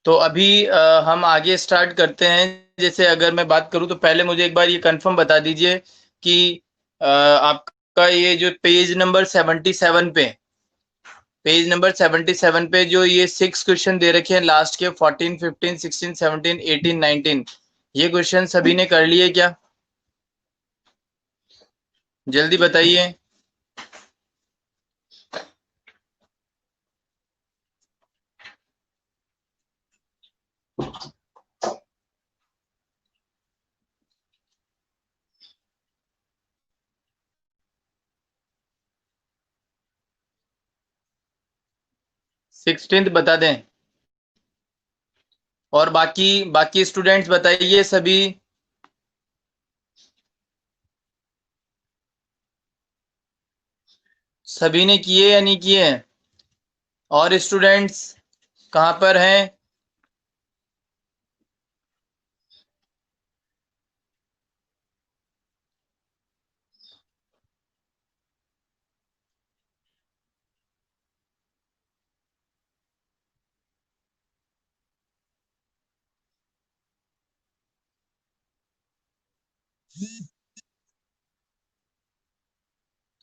तो अभी हम आगे स्टार्ट करते हैं। जैसे अगर मैं बात करूं तो पहले मुझे एक बार ये कंफर्म बता दीजिए कि आपका ये जो पेज नंबर 77 पे जो ये 6 क्वेश्चन दे रखे हैं लास्ट के 14, 15, 16, 17, 18, 19, ये क्वेश्चन सभी ने कर लिए क्या? जल्दी बताइए। 16th बता दें। और बाकी बाकी स्टूडेंट्स बताइए सभी। सभी ने किए या नहीं किए? और स्टूडेंट्स कहाँ पर हैं?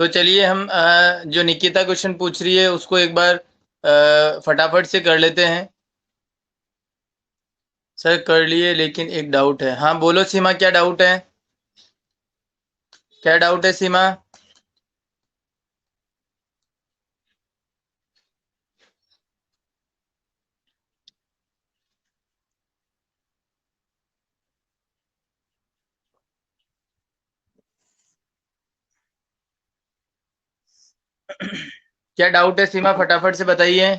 तो चलिए हम जो निकिता क्वेश्चन पूछ रही है उसको एक बार फटाफट से कर लेते हैं। सर कर लिए, लेकिन एक डाउट है। हाँ बोलो सीमा, क्या डाउट है? क्या डाउट है सीमा? क्या डाउट है सीमा, फटाफट से बताइए।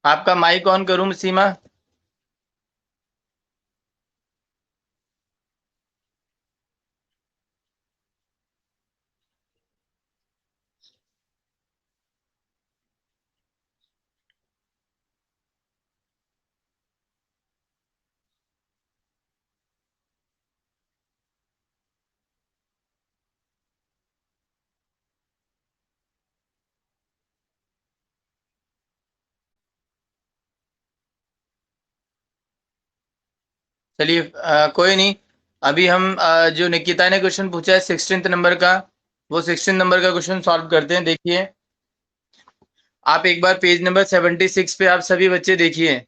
आपका माइक ऑन करूं सीमा? चलिए कोई नहीं। अभी हम जो निकिता ने क्वेश्चन पूछा है 16th नंबर का, वो 16 नंबर का क्वेश्चन सॉल्व करते हैं। देखिए आप एक बार पेज नंबर 76 पे आप सभी बच्चे देखिए।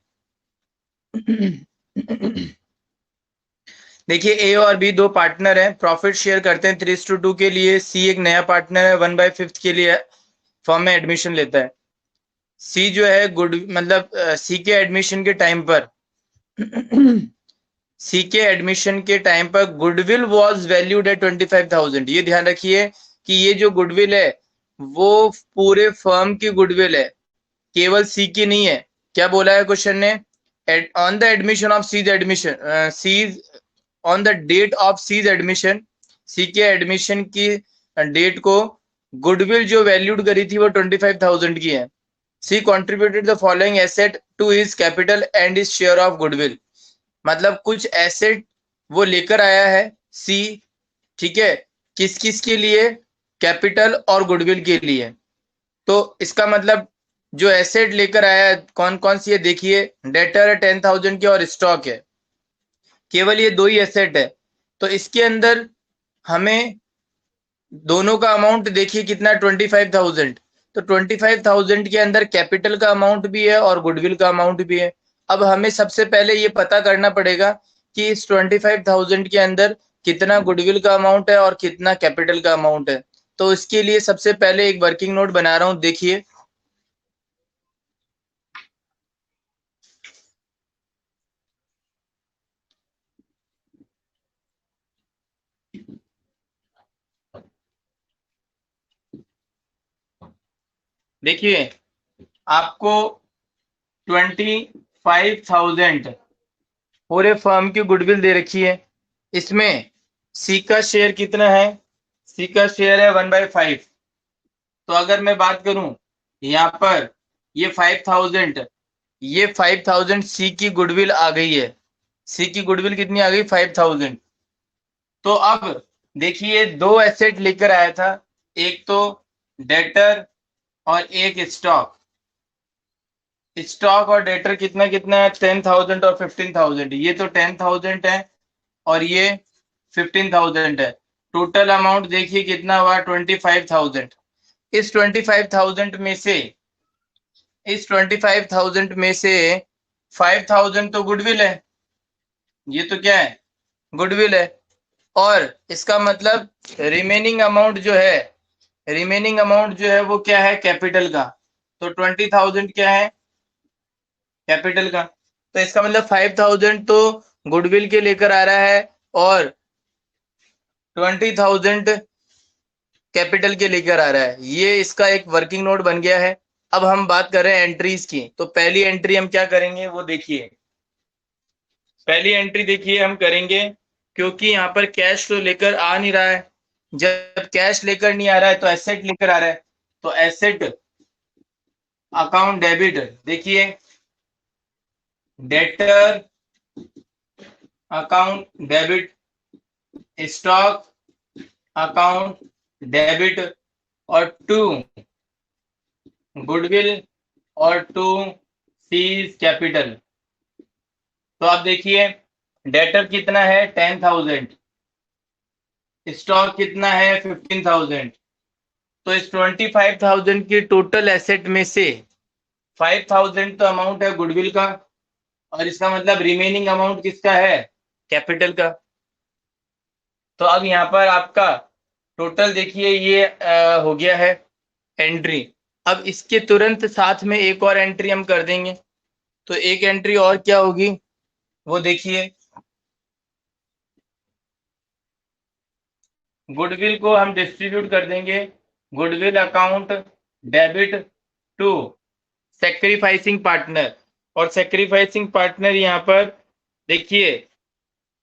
देखिए ए और बी दो पार्टनर हैं, प्रॉफिट शेयर करते हैं 3:2 के लिए। सी एक नया पार्टनर है, 1/5 के लिए फर्म में एडमिशन लेता है। सी जो है गुड मतलब सी के एडमिशन के टाइम पर सी के एडमिशन के टाइम पर गुडविल वॉज वैल्यूड एट 25,000। ये ध्यान रखिए कि ये जो गुडविल है वो पूरे फर्म की गुडविल है, केवल सी की नहीं है। क्या बोला है क्वेश्चन ने? On the admission of C's admission C's on the date of C's admission, C के एडमिशन की डेट को गुडविल जो वैल्यूड करी थी वो 25,000 की है। C contributed the following asset to his capital and his share of goodwill. मतलब कुछ एसेट वो लेकर आया है सी, ठीक है, किस किस के लिए? कैपिटल और गुडविल के लिए। तो इसका मतलब जो एसेट लेकर आया है कौन कौन सी है देखिए। डेटर है 10,000 की और स्टॉक है, केवल ये दो ही एसेट है। तो इसके अंदर हमें दोनों का अमाउंट देखिए कितना, 25,000। तो 25,000 के अंदर कैपिटल का अमाउंट भी है और गुडविल का अमाउंट भी है। अब हमें सबसे पहले ये पता करना पड़ेगा कि इस 25,000 के अंदर कितना गुडविल का अमाउंट है और कितना कैपिटल का अमाउंट है। तो इसके लिए सबसे पहले एक वर्किंग नोट बना रहा हूं, देखिए। देखिए आपको 25,000 पूरे फर्म की गुडविल दे रखी है। इसमें सी का शेयर कितना है? सी का शेयर है 1/5। तो अगर मैं बात करूं यहाँ पर, ये 5,000, ये 5,000 सी की गुडविल आ गई है। सी की गुडविल कितनी आ गई? 5,000। तो अब देखिए दो एसेट लेकर आया था। एक तो डेटर और एक स्टॉक। स्टॉक और डेटर कितना कितना है, 10,000 और 15,000। ये तो 10,000 है और ये 15,000 है। टोटल अमाउंट देखिए कितना हुआ, 25,000। इस 25,000 में से, इस 25,000 में से 5,000 तो गुडविल है। ये तो क्या है, गुडविल है। और इसका मतलब रिमेनिंग अमाउंट जो है, रिमेनिंग अमाउंट जो है वो क्या है, कैपिटल का। तो 20,000 क्या है, कैपिटल का। तो इसका मतलब 5,000 तो गुडविल के लेकर आ रहा है और 20,000 कैपिटल के लेकर आ रहा है। ये इसका एक वर्किंग नोट बन गया है। अब हम बात कर रहे हैं एंट्रीज की। तो पहली एंट्री हम क्या करेंगे वो देखिए। पहली एंट्री देखिए हम करेंगे, क्योंकि यहाँ पर कैश तो लेकर आ नहीं रहा है। जब कैश लेकर नहीं आ रहा है तो एसेट लेकर आ रहा है। तो एसेट अकाउंट डेबिट, देखिए debtor account debit, stock account debit, और टू गुडविल और टू सीज कैपिटल। तो आप देखिए डेटर कितना है, 10,000। स्टॉक कितना है, 15,000। तो इस 25,000 की टोटल एसेट में से 5,000 तो अमाउंट है गुडविल का, और इसका मतलब रिमेनिंग अमाउंट किसका है, कैपिटल का। तो अब यहाँ पर आपका टोटल देखिए ये हो गया है एंट्री। अब इसके तुरंत साथ में एक और एंट्री हम कर देंगे। तो एक एंट्री और क्या होगी वो देखिए। गुडविल को हम डिस्ट्रीब्यूट कर देंगे, goodwill account debit to sacrificing partner. और सेक्रीफाइसिंग पार्टनर यहाँ पर देखिए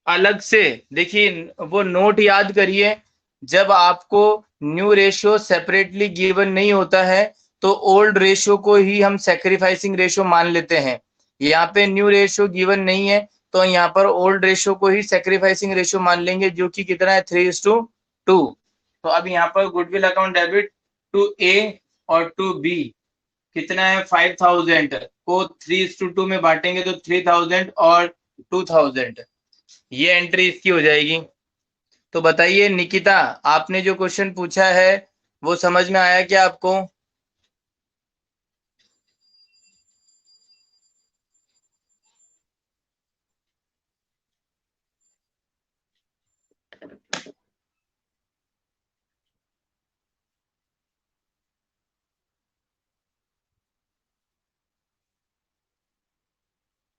अलग से, देखिए वो नोट याद करिए। जब आपको न्यू रेशियो सेपरेटली गिवन नहीं होता है तो ओल्ड रेशियो को ही हम सेक्रीफाइसिंग रेशियो मान लेते हैं। यहाँ पे न्यू रेशियो गिवन नहीं है तो यहाँ पर ओल्ड रेशियो को ही सेक्रीफाइसिंग रेशियो मान लेंगे, जो कि कितना है, 3:2। तो अब यहाँ पर गुडविल अकाउंट डेबिट टू ए और टू बी कितना है, 5,000 को 3:2 में बांटेंगे तो 3,000 और 2,000। ये एंट्री इसकी हो जाएगी। तो बताइए निकिता, आपने जो क्वेश्चन पूछा है वो समझ में आया क्या आपको?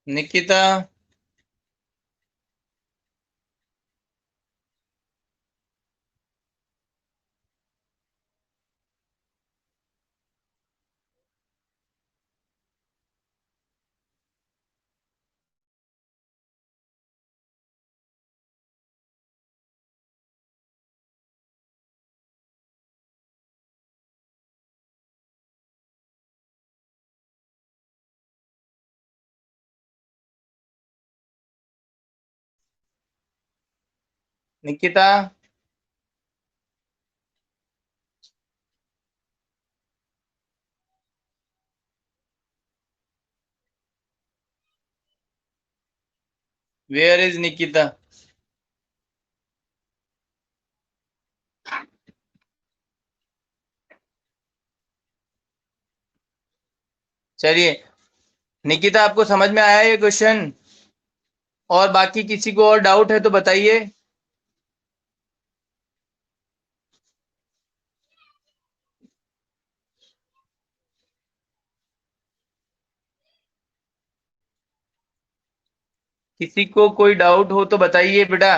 Nikita, Nikita, where is Nikita? चलिए निकिता, आपको समझ में आया ये क्वेश्चन? और बाकी किसी को और डाउट है तो बताइए। किसी को कोई डाउट हो तो बताइए बेटा।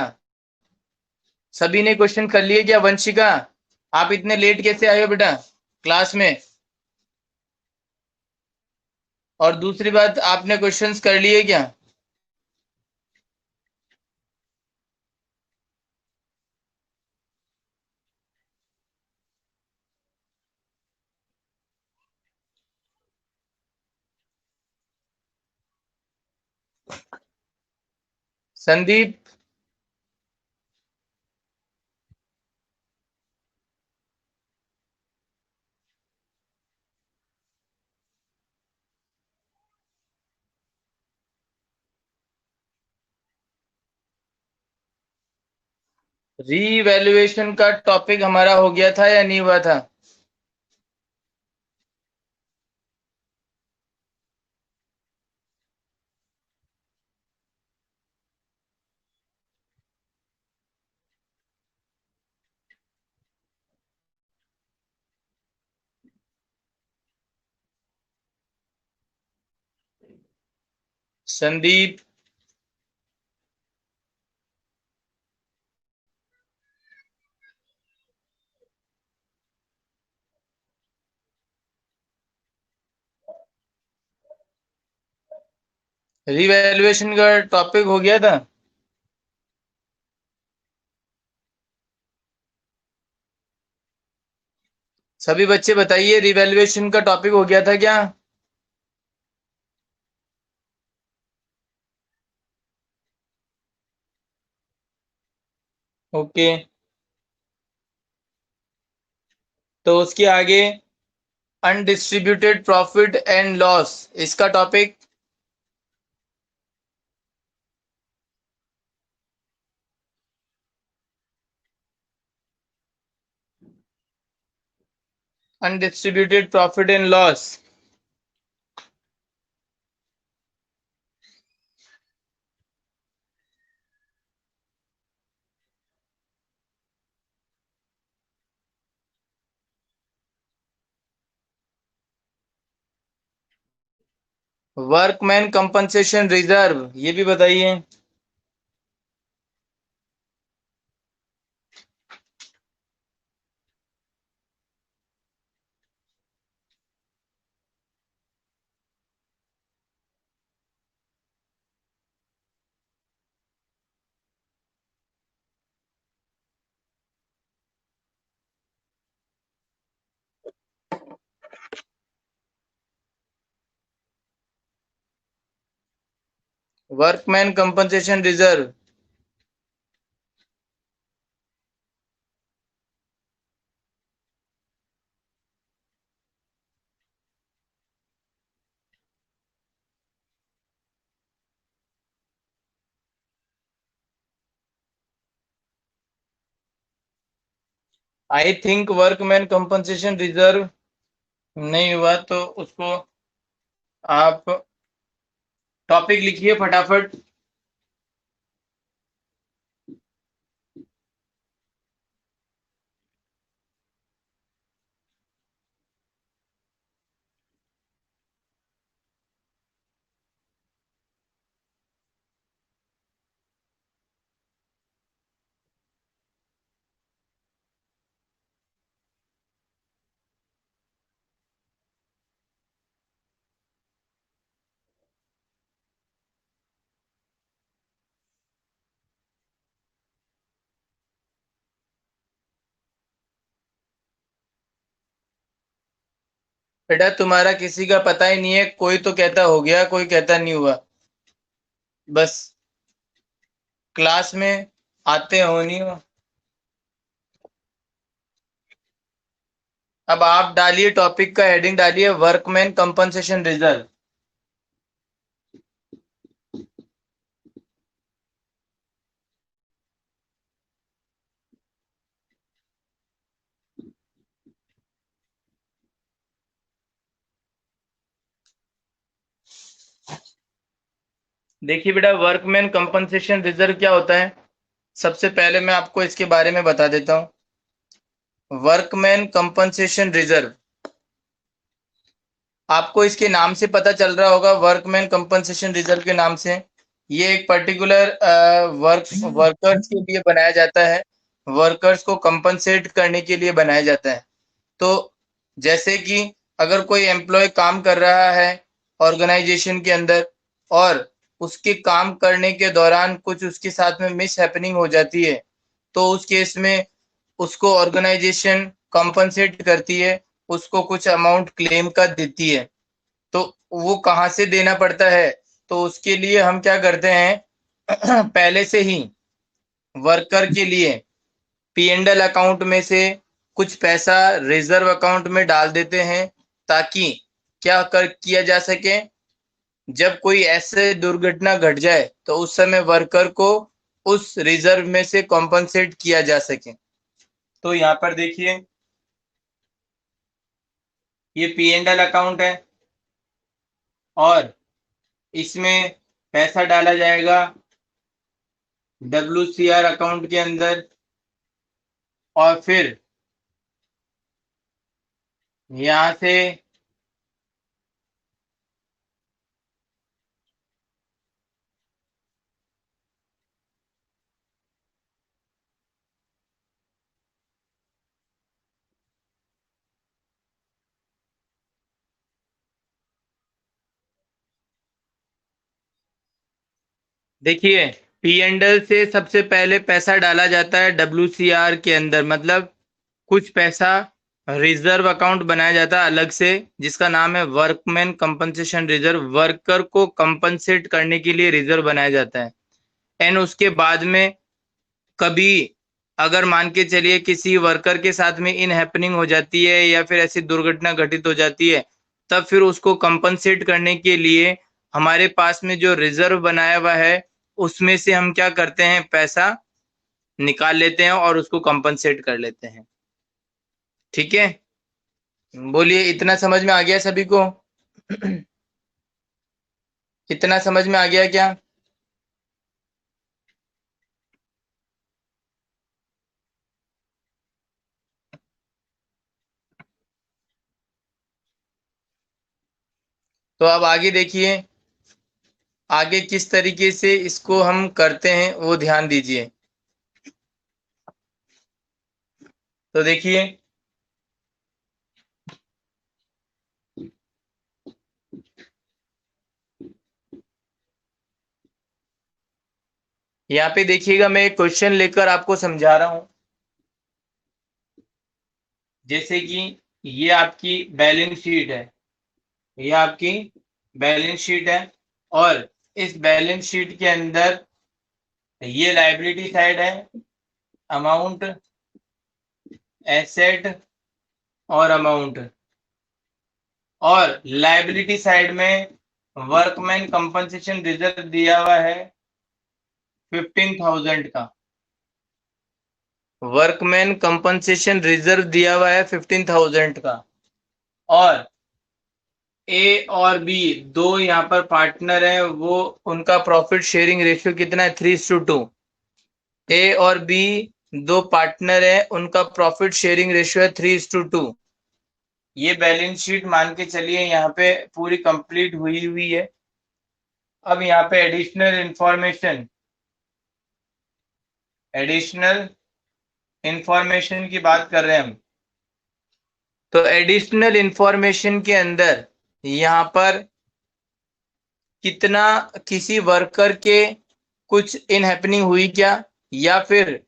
सभी ने क्वेश्चन कर लिए क्या? वंशिका, आप इतने लेट कैसे आए हो बेटा क्लास में? और दूसरी बात, आपने क्वेश्चंस कर लिए क्या? संदीप, रीवैल्यूएशन का टॉपिक हमारा हो गया था या नहीं हुआ था? संदीप, रीवैल्यूएशन का टॉपिक हो गया था? सभी बच्चे बताइए, रिवैल्यूएशन का टॉपिक हो गया था क्या? ओके, तो उसके आगे अनडिस्ट्रीब्यूटेड प्रॉफिट एंड लॉस, इसका topic. Undistributed profit and loss, workman compensation reserve, ये भी बताइए। Workman compensation reserve, I think workman compensation reserve नहीं हुआ, तो उसको आप टॉपिक लिखिए फटाफट। बेटा तुम्हारा किसी का पता ही नहीं है, कोई तो कहता हो गया, कोई कहता नहीं हुआ। बस क्लास में आते हो नहीं हो। अब आप डालिए, टॉपिक का हेडिंग डालिए वर्कमैन कंपनसेशन रिजर्व। देखिए बेटा, वर्कमैन कंपनसेशन रिजर्व क्या होता है, सबसे पहले मैं आपको इसके बारे में बता देता हूँ। वर्कमैन कंपनसेशन रिजर्व, आपको इसके नाम से पता चल रहा होगा, वर्कमैन कंपनसेशन रिजर्व के नाम से। ये एक पर्टिकुलर वर्कर्स के लिए बनाया जाता है, वर्कर्स को कंपनसेट करने के लिए बनाया जाता है। तो जैसे कि अगर कोई एम्प्लॉय काम कर रहा है ऑर्गेनाइजेशन के अंदर, और उसके काम करने के दौरान कुछ उसके साथ में मिस हैपनिंग हो जाती है, तो उस केस में उसको ऑर्गेनाइजेशन कंपनसेट करती है, उसको कुछ अमाउंट क्लेम का देती है। तो वो कहाँ से देना पड़ता है, तो उसके लिए हम क्या करते हैं पहले से ही वर्कर के लिए पी एंड एल अकाउंट में से कुछ पैसा रिजर्व अकाउंट में डाल देते हैं, ताकि क्या कर किया जा सके, जब कोई ऐसे दुर्घटना घट जाए तो उस समय वर्कर को उस रिजर्व में से कॉम्पनसेट किया जा सके। तो यहाँ पर देखिए ये P&L अकाउंट है और इसमें पैसा डाला जाएगा WCR अकाउंट के अंदर और फिर यहां से देखिए P&L से सबसे पहले पैसा डाला जाता है WCR के अंदर, मतलब कुछ पैसा रिजर्व अकाउंट बनाया जाता है अलग से जिसका नाम है वर्कमैन कंपनसेशन रिजर्व। वर्कर को कंपनसेट करने के लिए रिजर्व बनाया जाता है। एंड उसके बाद में कभी अगर मान के चलिए किसी वर्कर के साथ में इन हैपनिंग हो जाती है या फिर ऐसी दुर्घटना घटित हो जाती है, तब फिर उसको कंपनसेट करने के लिए हमारे पास में जो रिजर्व बनाया हुआ है उसमें से हम क्या करते हैं, पैसा निकाल लेते हैं और उसको कंपनसेट कर लेते हैं। ठीक है, बोलिए इतना समझ में आ गया सभी को? इतना समझ में आ गया क्या? तो अब आगे देखिए, आगे किस तरीके से इसको हम करते हैं वो ध्यान दीजिए। तो देखिए यहाँ पे देखिएगा, मैं एक क्वेश्चन लेकर आपको समझा रहा हूं। जैसे कि ये आपकी बैलेंस शीट है, ये आपकी बैलेंस शीट है और इस बैलेंस शीट के अंदर ये लायबिलिटी साइड है, अमाउंट, एसेट और अमाउंट, और लायबिलिटी साइड में वर्कमैन कंपनसेशन रिजर्व दिया हुआ है 15,000 का। वर्कमैन कंपनसेशन रिजर्व दिया हुआ है 15,000 का और ए और बी दो यहाँ पर पार्टनर हैं, वो उनका प्रॉफिट शेयरिंग रेशियो कितना है, 3:2। ए और बी दो पार्टनर हैं, उनका प्रॉफिट शेयरिंग रेशियो है 3:2। ये बैलेंस शीट मान के चलिए यहाँ पे पूरी कंप्लीट हुई हुई है। अब यहाँ पे एडिशनल इंफॉर्मेशन की बात कर रहे हैं हम। तो एडिशनल इंफॉर्मेशन के अंदर यहाँ पर कितना किसी वर्कर के कुछ इन हैपनिंग हुई क्या, या फिर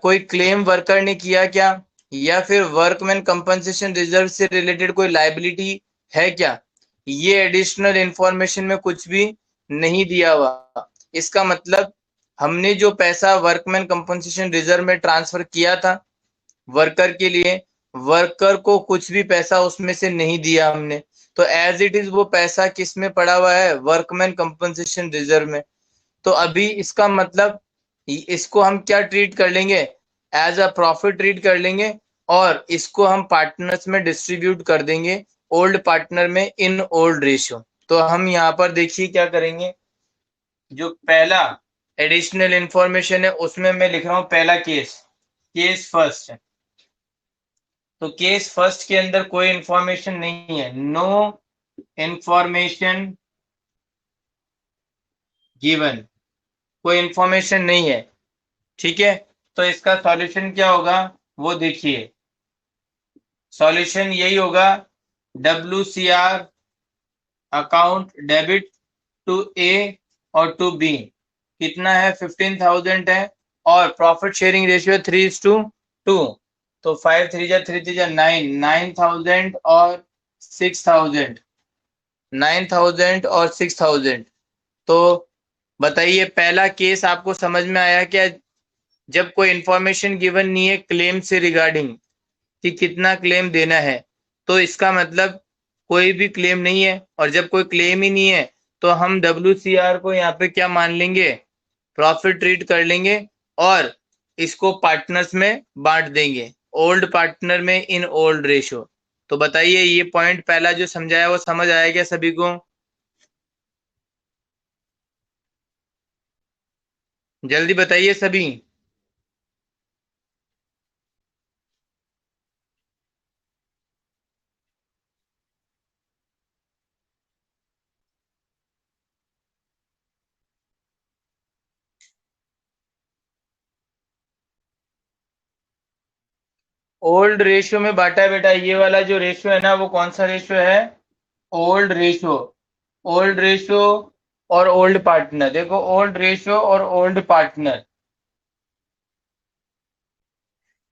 कोई क्लेम वर्कर ने किया क्या, या फिर वर्कमैन कंपनसेशन रिजर्व से रिलेटेड कोई लायबिलिटी है क्या, ये एडिशनल इंफॉर्मेशन में कुछ भी नहीं दिया हुआ। इसका मतलब हमने जो पैसा वर्कमैन कंपनसेशन रिजर्व में ट्रांसफर किया था वर्कर के लिए, वर्कर को कुछ भी पैसा उसमें से नहीं दिया हमने। तो एज इट इज वो पैसा किस में पड़ा हुआ है, वर्कमैन कंपनसेशन रिजर्व में। तो अभी इसका मतलब इसको हम क्या ट्रीट कर लेंगे, एज अ प्रॉफिट ट्रीट कर लेंगे और इसको हम पार्टनर्स में डिस्ट्रीब्यूट कर देंगे, ओल्ड पार्टनर में इन ओल्ड रेशियो। तो हम यहाँ पर देखिए क्या करेंगे, जो पहला एडिशनल इंफॉर्मेशन है उसमें मैं लिख रहा हूं पहला केस फर्स्ट। तो केस फर्स्ट के अंदर कोई इंफॉर्मेशन नहीं है, नो इंफॉर्मेशन गिवन, कोई इंफॉर्मेशन नहीं है। ठीक है, तो इसका सॉल्यूशन क्या होगा वो देखिए। सॉल्यूशन यही होगा, WCR अकाउंट डेबिट टू ए और टू बी कितना है, 15,000 है और प्रॉफिट शेयरिंग रेशियो 3:2। तो 5 3 जा 3 3 जा 9,000 और 6,000, 9,000 और 6,000। तो बताइए पहला केस आपको समझ में आया क्या? जब कोई इंफॉर्मेशन गिवन नहीं है क्लेम से रिगार्डिंग कि कितना क्लेम देना है, तो इसका मतलब कोई भी क्लेम नहीं है। और जब कोई क्लेम ही नहीं है तो हम WCR को यहाँ पे क्या मान लेंगे, प्रॉफिट ट्रीट कर लेंगे और इसको पार्टनर्स में बांट देंगे, ओल्ड पार्टनर में इन ओल्ड रेशो। तो बताइए ये पॉइंट पहला जो समझाया वो समझ आया क्या सभी को? जल्दी बताइए सभी। ओल्ड रेशियो में बांटा है बेटा, ये वाला जो रेशियो है ना वो कौन सा रेशियो है? Old ratio. ओल्ड रेशियो और ओल्ड पार्टनर, देखो ओल्ड रेशियो और ओल्ड पार्टनर,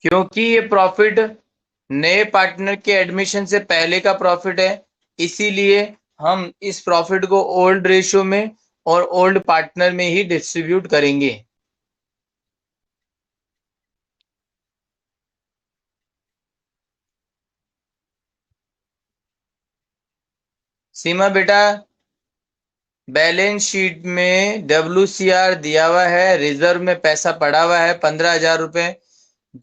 क्योंकि ये प्रॉफिट नए पार्टनर के एडमिशन से पहले का प्रॉफिट है, इसीलिए हम इस प्रॉफिट को ओल्ड रेशियो में और ओल्ड पार्टनर में ही डिस्ट्रीब्यूट करेंगे। सीमा बेटा, बैलेंस शीट में WCR दिया हुआ है, रिजर्व में पैसा पड़ा हुआ है 15,000 रुपए।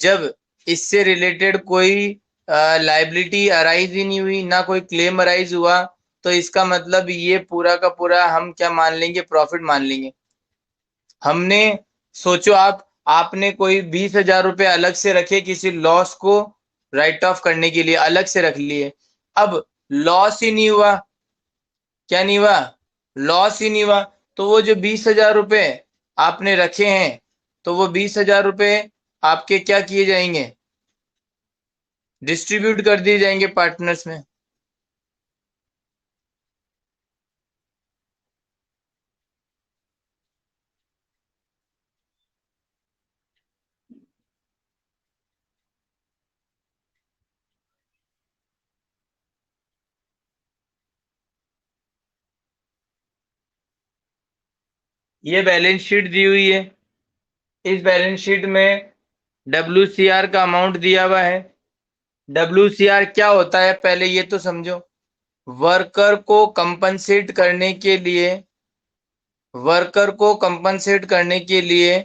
जब इससे रिलेटेड कोई लाइबिलिटी अराइज ही नहीं हुई, ना कोई क्लेम अराइज हुआ, तो इसका मतलब ये पूरा का पूरा हम क्या मान लेंगे? प्रॉफिट मान लेंगे। हमने सोचो आपने कोई 20,000 रुपए अलग से रखे किसी लॉस को राइट ऑफ करने के लिए, अलग से रख लिए। अब लॉस ही नहीं हुआ, क्या नहीं हुआ? लॉस ही नहीं हुआ, तो वो जो 20,000 रुपए आपने रखे हैं, तो वो 20,000 रुपए आपके क्या किए जाएंगे? डिस्ट्रीब्यूट कर दिए जाएंगे पार्टनर्स में। ये बैलेंस शीट दी हुई है, इस बैलेंस शीट में WCR का अमाउंट दिया हुआ है। WCR क्या होता है पहले ये तो समझो। वर्कर को कंपनसेट करने के लिए, वर्कर को कंपनसेट करने के लिए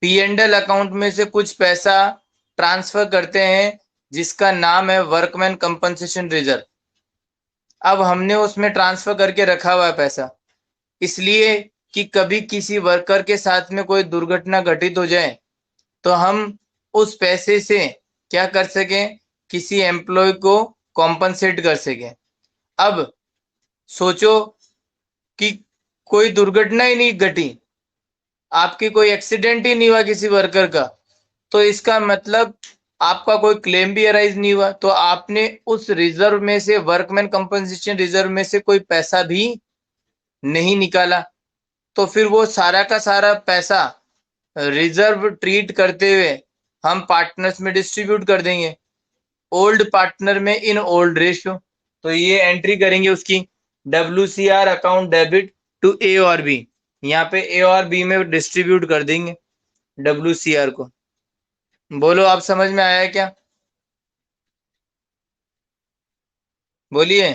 P&L अकाउंट में से कुछ पैसा ट्रांसफर करते हैं, जिसका नाम है वर्कमैन कंपनसेशन रिजर्व। अब हमने उसमें ट्रांसफर करके रखा हुआ है पैसा, इसलिए कि कभी किसी वर्कर के साथ में कोई दुर्घटना घटित हो जाए तो हम उस पैसे से क्या कर सकें? किसी एम्प्लॉय को कॉम्पनसेट कर सकें। अब सोचो कि कोई दुर्घटना ही नहीं घटी, आपकी कोई एक्सीडेंट ही नहीं हुआ किसी वर्कर का, तो इसका मतलब आपका कोई क्लेम भी अराइज नहीं हुआ, तो आपने उस रिजर्व में से, वर्कमैन कंपनसेशन रिजर्व में से कोई पैसा भी नहीं निकाला। तो फिर वो सारा का सारा पैसा रिजर्व ट्रीट करते हुए हम पार्टनर्स में डिस्ट्रीब्यूट कर देंगे, ओल्ड पार्टनर में इन ओल्ड रेशियो। तो ये एंट्री करेंगे उसकी, WCR account debit to A और B, यहाँ पे A और B में डिस्ट्रीब्यूट कर देंगे WCR को। बोलो आप समझ में आया क्या? बोलिए।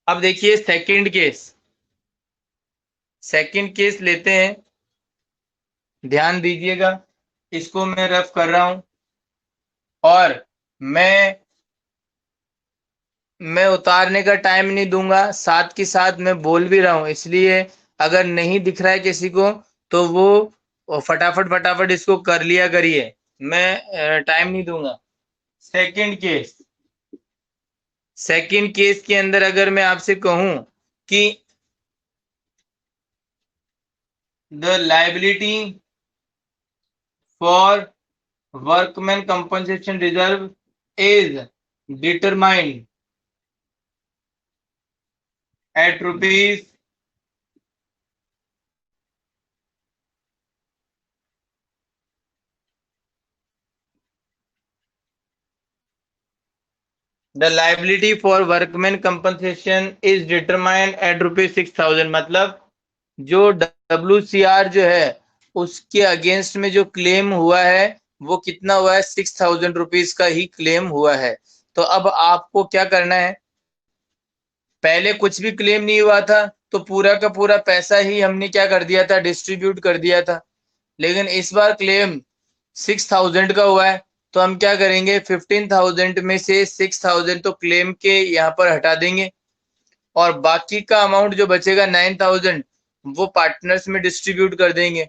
अब देखिए सेकंड केस, सेकंड केस लेते हैं, ध्यान दीजिएगा। इसको मैं रफ कर रहा हूं और मैं उतारने का टाइम नहीं दूंगा, साथ के साथ मैं बोल भी रहा हूं, इसलिए अगर नहीं दिख रहा है किसी को तो वो फटाफट फटाफट इसको कर लिया करिए, मैं टाइम नहीं दूंगा। सेकंड केस, सेकंड केस के अंदर अगर मैं आपसे कहूं कि the liability for workman compensation reserve is determined at rupees the liability for workman compensation is determined at ₹6,000, मतलब जो WCR जो है उसके अगेंस्ट में जो क्लेम हुआ है वो कितना हुआ है? ₹6,000 का ही क्लेम हुआ है। तो अब आपको क्या करना है, पहले कुछ भी क्लेम नहीं हुआ था तो पूरा का पूरा पैसा ही हमने क्या कर दिया था, डिस्ट्रीब्यूट कर दिया था। लेकिन इस बार क्लेम 6000 का हुआ है, तो हम क्या करेंगे, 15,000 में से 6000 तो क्लेम के यहाँ पर हटा देंगे, और बाकी का अमाउंट जो बचेगा 9000 वो पार्टनर्स में डिस्ट्रीब्यूट कर देंगे।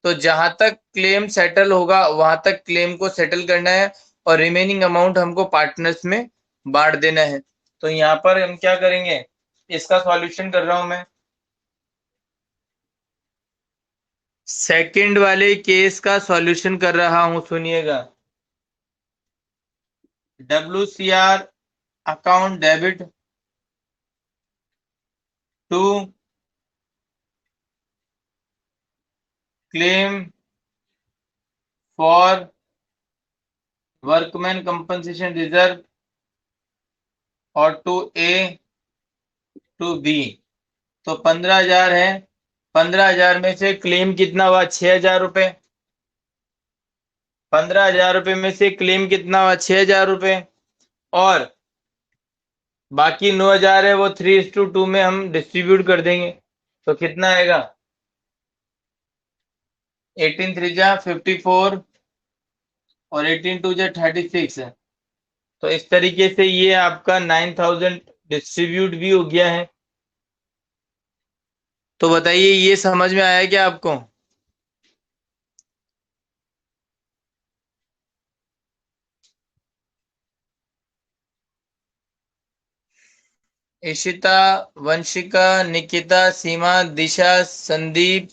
तो जहां तक क्लेम सेटल होगा वहां तक क्लेम को सेटल करना है, और रिमेनिंग अमाउंट हमको पार्टनर्स में बांट देना है। तो यहाँ पर हम क्या करेंगे, इसका सॉल्यूशन कर रहा हूं मैं। सेकंड वाले केस का सॉल्यूशन कर रहा हूं, सुनिएगा। WCR account debit to claim for workman compensation reserve और टू ए टू बी। तो 15,000 है, 15,000 में से क्लेम कितना हुआ, 6,000 रुपए। 15,000 रुपए में से क्लेम कितना हुआ, 6,000 रुपए, और बाकी 9,000 है वो 3:2 में हम डिस्ट्रीब्यूट कर देंगे। तो कितना आएगा, 18 3 जा 54 और 18 2 जा 36 है। तो इस तरीके से ये आपका 9,000 डिस्ट्रीब्यूट भी हो गया है। तो बताइए ये समझ में आया क्या आपको? इशिता, वंशिका, निकिता, सीमा, दिशा, संदीप,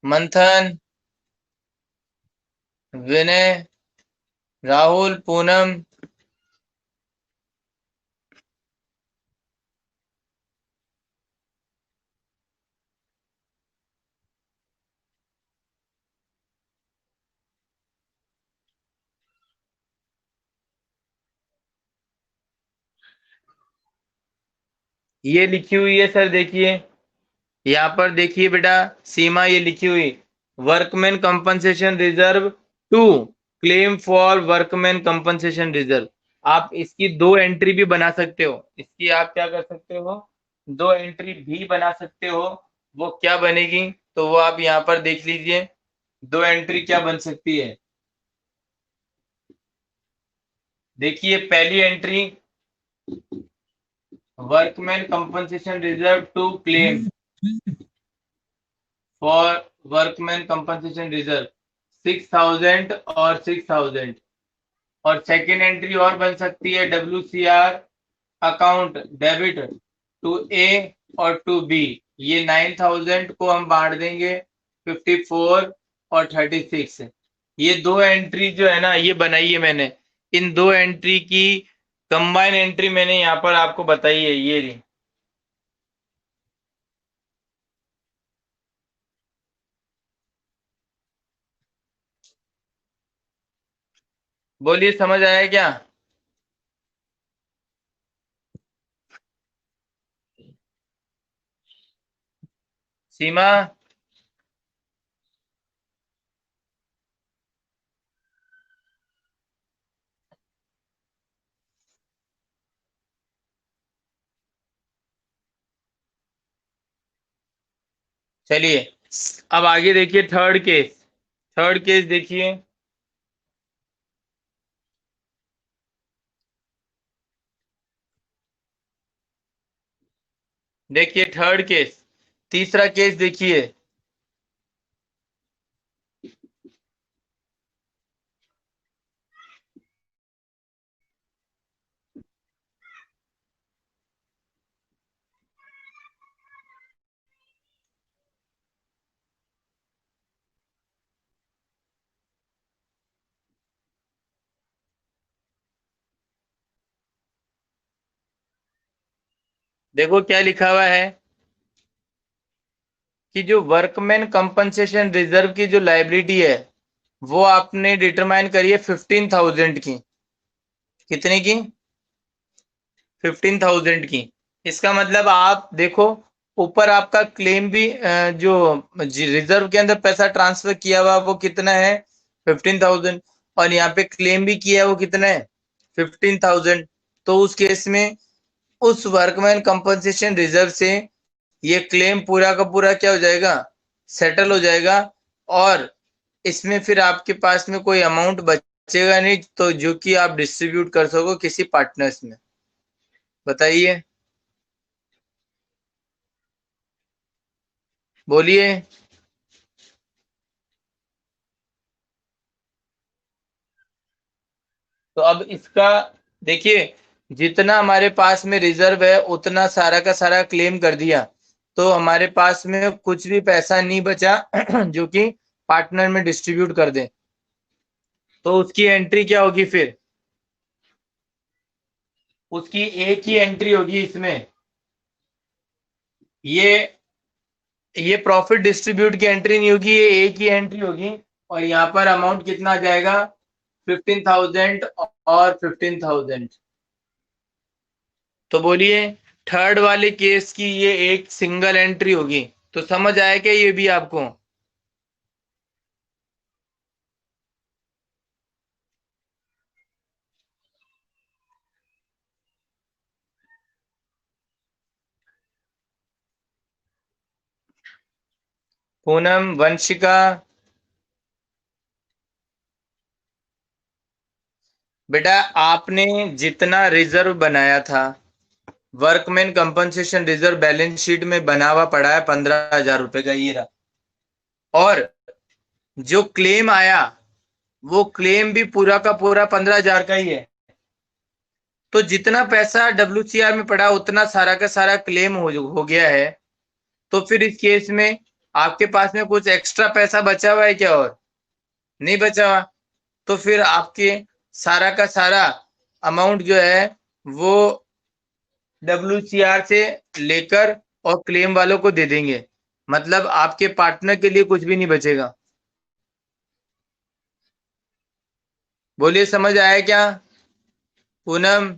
मंथन, विनय, राहुल, पूनम। ये लिखी हुई है सर, देखिए यहाँ पर देखिए बेटा, सीमा ये लिखी हुई, workman compensation reserve to claim for workman compensation reserve. आप इसकी दो एंट्री भी बना सकते हो, इसकी आप क्या कर सकते हो, दो एंट्री भी बना सकते हो। वो क्या बनेगी, तो वो आप यहाँ पर देख लीजिए, दो एंट्री क्या बन सकती है। देखिए पहली entry, workman compensation reserve to claim for workman compensation reserve 6,000 और 6,000। और सेकेंड एंट्री और बन सकती है, WCR अकाउंट डेबिट टू ए और टू बी। ये 9,000 को हम बांट देंगे 54 और 36। ये दो एंट्री जो है ना, ये बनाई है मैंने। इन दो एंट्री की कंबाइन एंट्री मैंने यहाँ पर आपको बताई है, ये रही। बोलिए समझ आया क्या? सीमा, चलिए अब आगे देखिए, थर्ड केस। थर्ड केस देखिए, देखिए थर्ड केस, तीसरा केस देखिए। देखो क्या लिखा हुआ है कि जो वर्कमैन कंपनसेशन रिजर्व की जो लाइबिलिटी है वो आपने डिटरमाइन करी है 15,000 की। कितने की? 15,000 की। इसका मतलब आप देखो, ऊपर आपका क्लेम भी जो रिजर्व के अंदर पैसा ट्रांसफर किया हुआ वो कितना है, 15,000। और यहाँ पे क्लेम भी किया है वो कितना है, 15,000। तो उस केस में उस वर्कमैन कंपनसेशन रिजर्व से ये क्लेम पूरा का पूरा क्या हो जाएगा, सेटल हो जाएगा। और इसमें फिर आपके पास में कोई अमाउंट बचेगा नहीं, तो जो कि आप डिस्ट्रीब्यूट कर सको किसी पार्टनर्स में। बताइए, बोलिए। तो अब इसका देखिए, जितना हमारे पास में रिजर्व है उतना सारा का सारा क्लेम कर दिया, तो हमारे पास में कुछ भी पैसा नहीं बचा जो कि पार्टनर में डिस्ट्रीब्यूट कर दे। तो उसकी एंट्री क्या होगी फिर, उसकी एक ही एंट्री होगी इसमें, ये ये प्रॉफिट डिस्ट्रीब्यूट की एंट्री नहीं होगी, ये एक ही एंट्री होगी। और यहाँ पर अमाउंट कितना आ जाएगा, 15,000 और 15,000। तो बोलिए, थर्ड वाले केस की ये एक सिंगल एंट्री होगी। तो समझ आया क्या ये भी आपको। पूनम, वंशिका, बेटा आपने जितना रिजर्व बनाया था, workman compensation reserve balance sheet में बना हुआ पड़ा है 15,000 रुपए का, ये रहा। और जो क्लेम आया वो क्लेम भी पूरा का पूरा 15,000 का ही है। तो जितना पैसा WCR में पड़ा उतना सारा का सारा क्लेम हो गया है। तो फिर इस केस में आपके पास में कुछ एक्स्ट्रा पैसा बचा हुआ है क्या, और नहीं बचा हुआ। तो फिर आपके सारा का सारा अमाउंट जो है वो WCR से लेकर और क्लेम वालों को दे देंगे। मतलब आपके पार्टनर के लिए कुछ भी नहीं बचेगा। बोलिए, समझ आया क्या पूनम।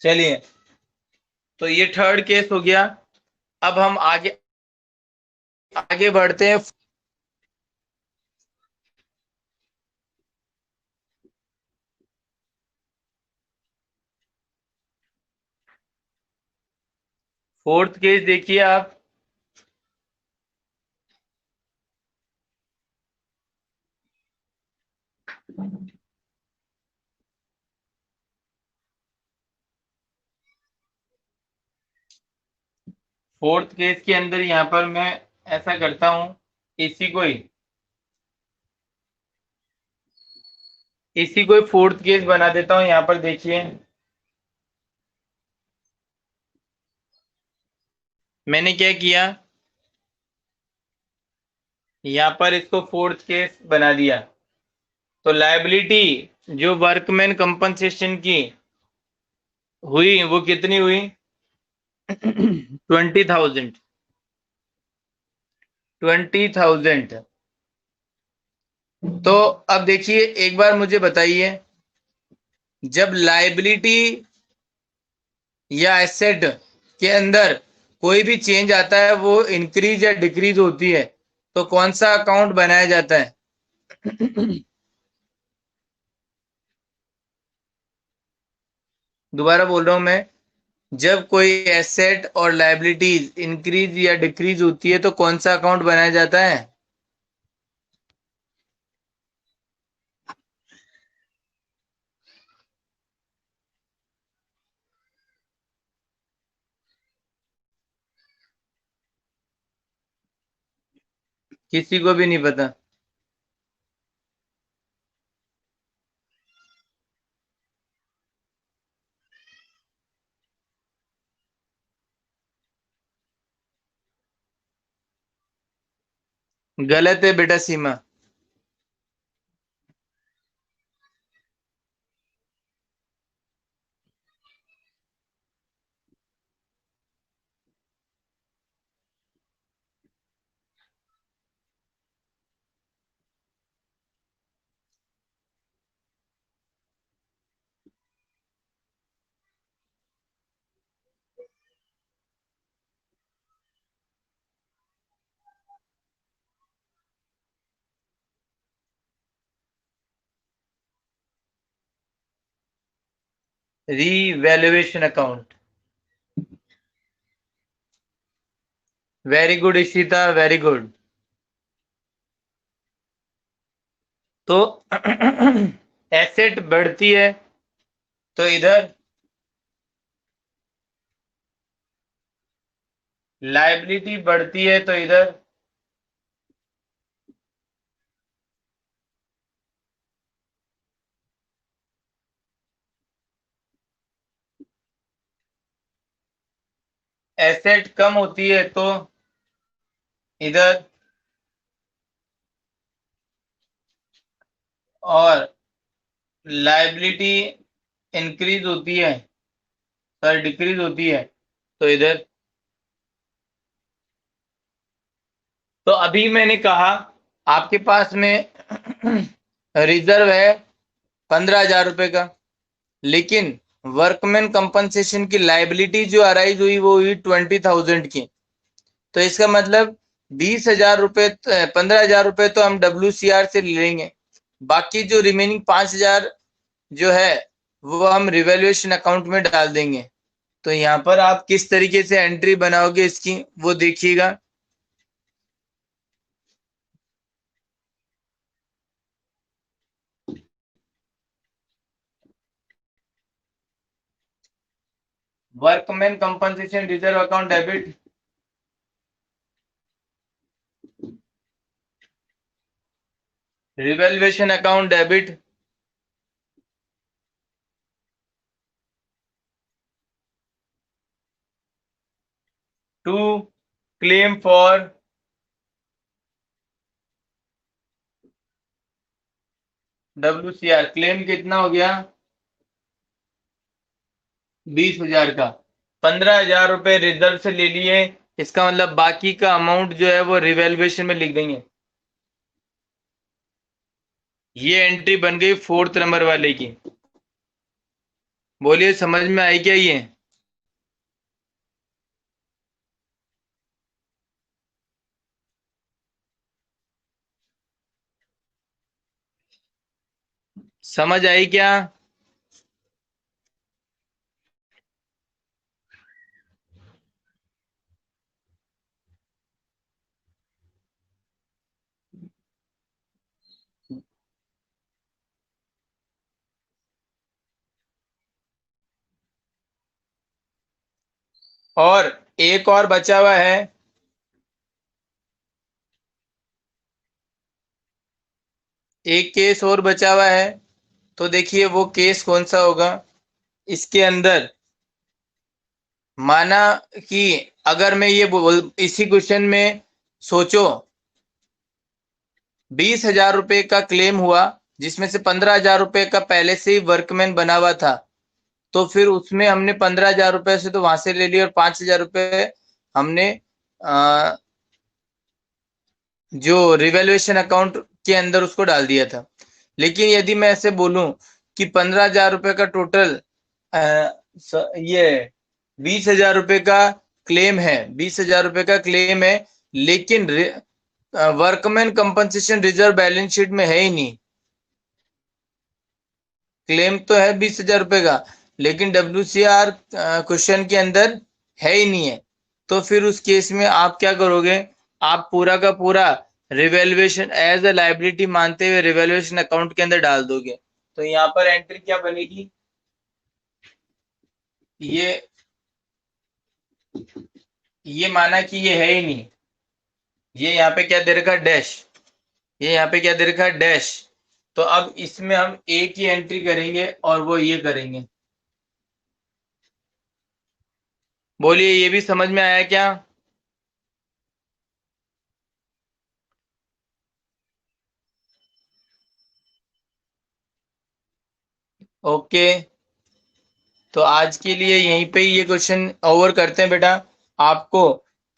चलिए, तो ये थर्ड केस हो गया। अब हम आगे आगे बढ़ते हैं। फोर्थ केस देखिए आप। फोर्थ केस के अंदर यहाँ पर मैं ऐसा करता हूं, इसी को ही इसी को ही फोर्थ केस बना देता हूं। यहाँ पर देखिए, मैंने क्या किया, यहाँ पर इसको फोर्थ केस बना दिया। तो लायबिलिटी जो वर्कमैन कंपनसेशन की हुई वो कितनी हुई, 20,000। 20,000। तो अब देखिए, एक बार मुझे बताइए, जब लायबिलिटी या एसेट के अंदर कोई भी चेंज आता है, वो इंक्रीज या डिक्रीज होती है, तो कौन सा अकाउंट बनाया जाता है। दोबारा बोल रहा हूं मैं, जब कोई एसेट और लायबिलिटीज इंक्रीज या डिक्रीज होती है तो कौन सा अकाउंट बनाया जाता है। किसी को भी नहीं पता। गलत है बेटा Seema. Revaluation account. Very good Ishita, very good. तो एसेट बढ़ती है तो इधर लायबिलिटी बढ़ती है तो इधर एसेट कम होती है तो इधर, और लायबिलिटी इंक्रीज होती है सर, डिक्रीज होती है तो इधर। तो अभी मैंने कहा आपके पास में रिजर्व है 15,000 रुपए का, लेकिन वर्कमैन कंपनसेशन की लायबिलिटी जो अराइज हुई वो हुई 20,000 की। तो इसका मतलब 20,000 रुपए, 15,000 रुपए तो हम WCR से ले लेंगे, बाकी जो रिमेनिंग 5,000 जो है वो हम रिवैल्यूएशन अकाउंट में डाल देंगे। तो यहाँ पर आप किस तरीके से एंट्री बनाओगे इसकी वो देखिएगा। Workman compensation reserve account debit, revaluation account debit, to claim for WCR। Claim कितना हो गया? 20,000 का। 15,000 रुपए रिजर्व से ले लिए, इसका मतलब बाकी का अमाउंट जो है वो रिवैल्यूएशन में लिख देंगे। ये एंट्री बन गई 4th नंबर वाले की। बोलिए समझ में आई क्या ये? समझ आई क्या? और एक और बचा हुआ है, एक केस और बचा हुआ है। तो देखिए वो केस कौन सा होगा। इसके अंदर माना कि अगर मैं ये बोल, इसी क्वेश्चन में सोचो 20,000 रुपए का क्लेम हुआ, जिसमें से 15,000 रुपए का पहले से ही वर्कमैन बना हुआ था। तो फिर उसमें हमने 15,000 रुपए से तो वहां से ले लिया और 5,000 रुपए हमने जो रिवैल्यूएशन अकाउंट के अंदर उसको डाल दिया था। लेकिन यदि मैं ऐसे बोलूं कि 15,000 रुपए का टोटल ये 20,000 रुपए का क्लेम है, 20,000 रुपए का क्लेम है, लेकिन workman compensation reserve balance sheet में है ही नहीं। क्लेम तो है 20,000 रुपए का, लेकिन WCR क्वेश्चन के अंदर है ही नहीं है। तो फिर उस केस में आप क्या करोगे? आप पूरा का पूरा रिवैल्यूएशन एज अ लायबिलिटी मानते हुए रिवैल्यूएशन अकाउंट के अंदर डाल दोगे। तो यहाँ पर एंट्री क्या बनेगी? ये ये माना कि ये है ही नहीं, ये यहाँ पे क्या दे रखा है? डैश। ये यहाँ पे क्या दे रखा है? डैश। तो अब इसमें हम एक ही एंट्री करेंगे और वो ये करेंगे। बोलिए ये भी समझ में आया क्या? ओके। तो आज के लिए यहीं पे ही ये क्वेश्चन ओवर करते हैं बेटा। आपको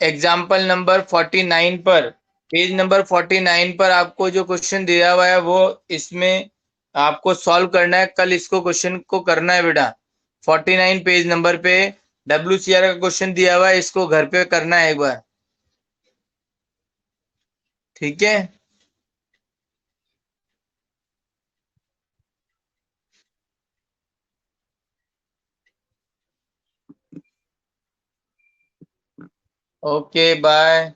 एग्जाम्पल नंबर 49 पर, पेज नंबर 49 पर आपको जो क्वेश्चन दिया हुआ है वो इसमें आपको सॉल्व करना है। कल इसको क्वेश्चन को करना है बेटा। 49 पेज नंबर पे WCR का क्वेश्चन दिया हुआ है, इसको घर पे करना है एक बार। ठीक है। Okay bye.